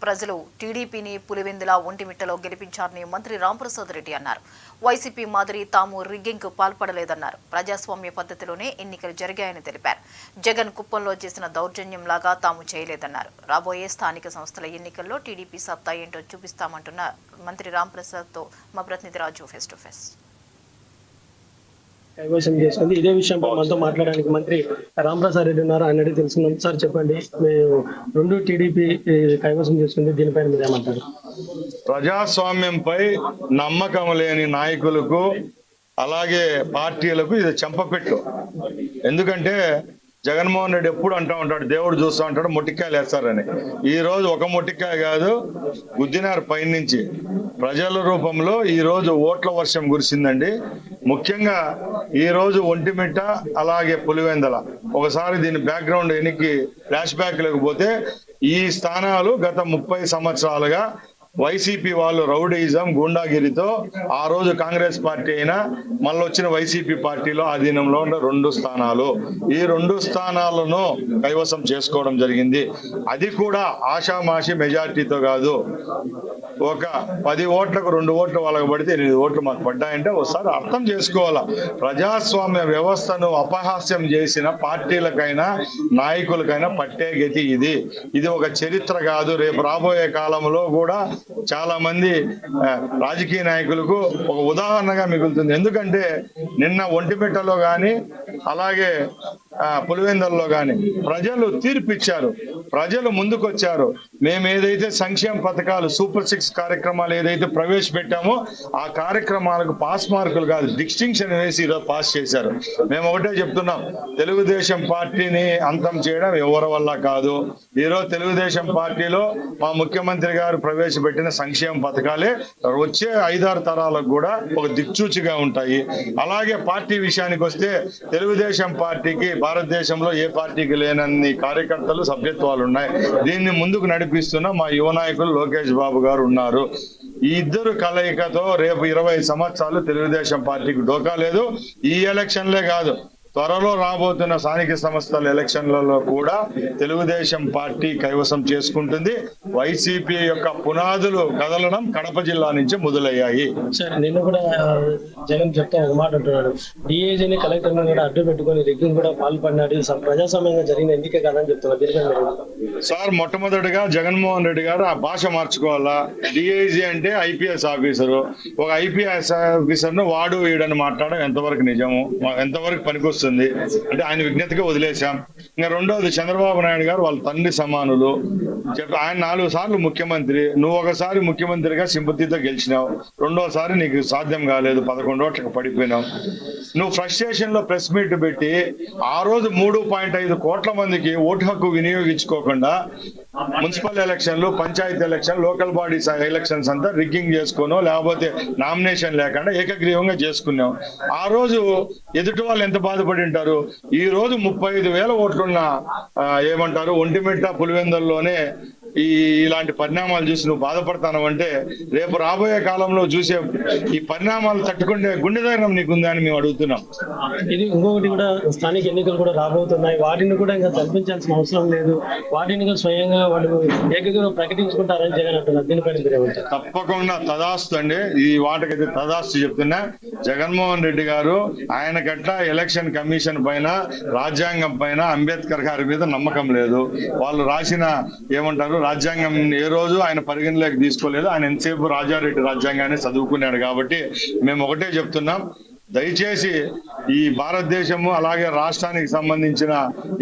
ప్రజలు టీడీపీని పులివెందుల ఒంటిమిట్టలో గెలిపించారని మంత్రి రాంప్రసాద్ రెడ్డి అన్నారు. వైసీపీ మాదిరి తాము రిగ్గింగ్కు పాల్పడలేదన్నారు. ప్రజాస్వామ్య పద్ధతిలోనే ఎన్నికలు జరిగాయని తెలిపారు. జగన్ కుప్పంలో చేసిన దౌర్జన్యంలాగా తాము చేయలేదన్నారు. రాబోయే స్థానిక సంస్థల ఎన్నికల్లో టీడీపీ సత్తా ఏంటో చూపిస్తామంటున్న మంత్రి రాంప్రసాద్తో మా ప్రతినిధి రాజు ఫేస్ టు ఫేస్. కైవసం చేసుకుంది. ఇదే విషయంపై మనతో మాట్లాడడానికి మంత్రి రాంప్రసాద్ రెడ్డి ఉన్నారు. ఆయన అడిగి తెలుసుకున్నాం. సార్ చెప్పండి, మీరు రెండు టీడీపీ కైవసం చేసుకుంది, దీనిపైన మీరు ఏమంటారు? ప్రజాస్వామ్యంపై నమ్మకం లేని నాయకులకు అలాగే పార్టీలకు ఇది చెంపపెట్టు. ఎందుకంటే జగన్మోహన్ రెడ్డి ఎప్పుడు అంటూ ఉంటాడు, దేవుడు చూస్తూ ఉంటాడు, మొట్టికాయలు వేస్తారని. ఈ రోజు ఒక మొట్టికాయ కాదు, గుద్దినారు పైనుంచి ప్రజల రూపంలో ఈ రోజు ఓట్ల వర్షం కురిసిందండి. ముఖ్యంగా ఈ రోజు ఒంటిమిట్ట అలాగే పులివెందల, ఒకసారి దీని బ్యాక్గ్రౌండ్ వెనక్కి ఫ్లాష్ బ్యాక్ లేకపోతే ఈ స్థానాలు గత 30 సంవత్సరాలుగా వైసీపీ వాళ్ళు రౌడీజం గూండాగిరితో ఆ రోజు కాంగ్రెస్ పార్టీ అయినా మళ్ళీ వచ్చిన వైసీపీ పార్టీలో ఆధీనంలో ఉన్న 2 స్థానాలు, ఈ 2 స్థానాలను కైవసం చేసుకోవడం జరిగింది. అది కూడా ఆషామాషి మెజార్టీతో కాదు. ఒక 10 ఓట్లకు 2 ఓట్లు వాళ్ళకి పడితే 8 ఓట్లు మాకు పడ్డాయంటే ఒకసారి అర్థం చేసుకోవాలా. ప్రజాస్వామ్య వ్యవస్థను అపహాస్యం చేసిన పార్టీలకైనా నాయకులకైనా పట్టే గతి ఇది. ఇది ఒక చరిత్ర కాదు. రేపు రాబోయే కాలంలో కూడా చాలా మంది రాజకీయ నాయకులకు ఒక ఉదాహరణగా మిగులుతుంది. ఎందుకంటే నిన్న ఒంటిమిట్టలో కానీ అలాగే పులివెందులలో కానీ ప్రజలు తీర్పు ఇచ్చారు. ప్రజలు ముందుకొచ్చారు. మేము ఏదైతే సంక్షేమ పథకాలు సూపర్ 6 కార్యక్రమాలు ఏదైతే ప్రవేశపెట్టామో ఆ కార్యక్రమాలకు పాస్ మార్కులు కాదు, డిస్టింక్షన్ వేసి ఈరోజు పాస్ చేశారు. మేము ఒకటే చెప్తున్నాం, తెలుగుదేశం పార్టీని అంతం చేయడం ఎవరి వల్ల కాదు. ఈరోజు తెలుగుదేశం పార్టీలో మా ముఖ్యమంత్రి గారు ప్రవేశపెట్టిన సంక్షేమ పథకాలే వచ్చే 5-6 తరాలకు కూడా ఒక దిక్చూచిగా ఉంటాయి. అలాగే పార్టీ విషయానికి వస్తే తెలుగుదేశం పార్టీకి భారతదేశంలో ఏ పార్టీకి లేనన్ని కార్యకర్తలు సభ్యత్వాలు ఉన్నాయి. దీన్ని ముందుకు నడిపిస్తున్న మా యువ నాయకులు లోకేష్ బాబు గారు ఉన్నారు. ఈ ఇద్దరు కలయికతో రేపు 20 సంవత్సరాలు తెలుగుదేశం పార్టీకి డోకా లేదు. ఈ ఎలక్షన్లే కాదు, త్వరలో రాబోతున్న స్థానిక సంస్థల ఎలక్షన్లలో కూడా తెలుగుదేశం పార్టీ కైవసం చేసుకుంటుంది. వైసీపీ యొక్క పునాదులు కదలడం కడప జిల్లా నుంచి మొదలయ్యాయి. సార్, నిన్న కూడా జగన్ చెప్తా ఒక మాట అంటున్నాడు, డిఏజీని కలెక్టర్ కూడా అడ్డు పెట్టుకుని రిగ్గింగ్ కూడా పాల్పడినాడు, ప్రజాస్వామ్యంగా జరిగిన ఎన్నిక కాదని చెప్తున్నారు. సార్, మొట్టమొదటిగా జగన్మోహన్ రెడ్డి గారు ఆ భాష మార్చుకోవాలా. డిఐజీ అంటే ఐపీఎస్ ఆఫీసరు. ఒక ఐపీఎస్ ఆఫీసర్ ను వాడు వీడని మాట్లాడడం ఎంతవరకు నిజము, ఎంతవరకు పనికొస్తుంది అంటే ఆయన విజ్ఞతగా వదిలేశాం. ఇంకా రెండోది, చంద్రబాబు నాయుడు గారు వాళ్ళ తండ్రి సమానులు. ఆయన 4 సార్లు ముఖ్యమంత్రి. నువ్వు ఒకసారి ముఖ్యమంత్రిగా సింపతితో గెలిచినావు, రెండోసారి నీకు సాధ్యం కాలేదు, 11 ఓట్లకు పడిపోయినావు. నువ్వు ఫ్రస్ట్రేషన్ లో ప్రెస్ మీట్ పెట్టి ఆ రోజు 3.5 కోట్ల మందికి ఓటు హక్కు వినియోగించుకోకుండా మున్సిపల్ ఎలక్షన్లు, పంచాయతీ ఎలక్షన్, లోకల్ బాడీస్ ఎలక్షన్స్ అంతా రిగ్గింగ్ చేసుకోనో లేకపోతే నామినేషన్ లేకుండా ఏకగ్రీవంగా చేసుకున్నాం. ఆ రోజు ఎదుటి వాళ్ళు ఎంత బాధపడి ఉంటారు. ఈ రోజు 35,000 ఓట్లున్న ఏమంటారు ఒంటిమిట్ట పులివెందుల్లోనే ఇలాంటి పరిణామాలు చూసి నువ్వు బాధపడతాను అంటే రేపు రాబోయే కాలంలో చూసే ఈ పరిణామాలు తట్టుకుంటే గుండె ధైర్యం నీకుందా అని మేము అడుగుతున్నాం. ఇది ఇంకొకటి కూడా, స్థానిక ఎన్నికలు కూడా రాబోతున్నాయి. వాటిని కూడా ఇంకా కల్పించాల్సిన అవసరం లేదు. వాటిని కూడా స్వయంగా వాళ్ళు ఏకగ్రీవం ప్రకటించుకుంటారని జగన్ అంటున్నారు. దీనిపైన తప్పకుండా తదాస్తు అండి. ఈ వాటికైతే తదాస్తు చెప్తున్నా. జగన్మోహన్ రెడ్డి గారు ఆయనకట్లా ఎలక్షన్ కమిషన్ పైన, రాజ్యాంగం పైన, అంబేద్కర్ గారి మీద నమ్మకం లేదు. వాళ్ళు రాసిన ఏమంటారు రాజ్యాంగం ఏ రోజు ఆయన పరిగణలోకి తీసుకోలేదు. ఆయన ఎంతసేపు రాజారెడ్డి రాజ్యాంగాన్ని చదువుకున్నాడు. కాబట్టి మేము ఒకటే చెప్తున్నాం, దయచేసి ఈ భారతదేశము అలాగే రాష్ట్రానికి సంబంధించిన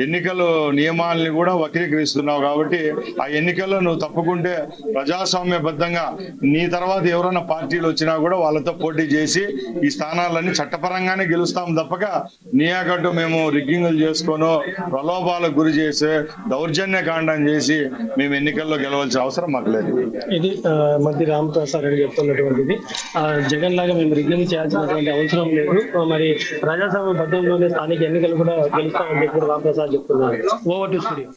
ఎన్నికల నియమాలని కూడా వక్రీకరిస్తున్నావు. కాబట్టి ఆ ఎన్నికల్లో నువ్వు తప్పుకుంటే ప్రజాస్వామ్యబద్ధంగా నీ తర్వాత ఎవరైనా పార్టీలు వచ్చినా కూడా వాళ్ళతో పోటీ చేసి ఈ స్థానాలన్నీ చట్టపరంగానే గెలుస్తాం తప్పక నీయాకట్టు మేము రిగ్గింగులు చేసుకోను, ప్రలోభాలకు గురి చేసి దౌర్జన్య కాండం చేసి మేము ఎన్నికల్లో గెలవాల్సిన అవసరం మాకు లేదు. ఇది మంత్రి రాంప్రసాద్ రెడ్డి చెప్తున్నటువంటిది. జగన్ లాగా మేము రిగ్గింగ్ చేయాల్సినటువంటి అవసరం లేదు. మరి ప్రజాస్వామ్య పద్ధతిలోనే స్థానిక ఎన్నికలు కూడా గెలుస్తామని చెప్పి రాంప్రసాద్ చెప్తున్నారు. Over to studio.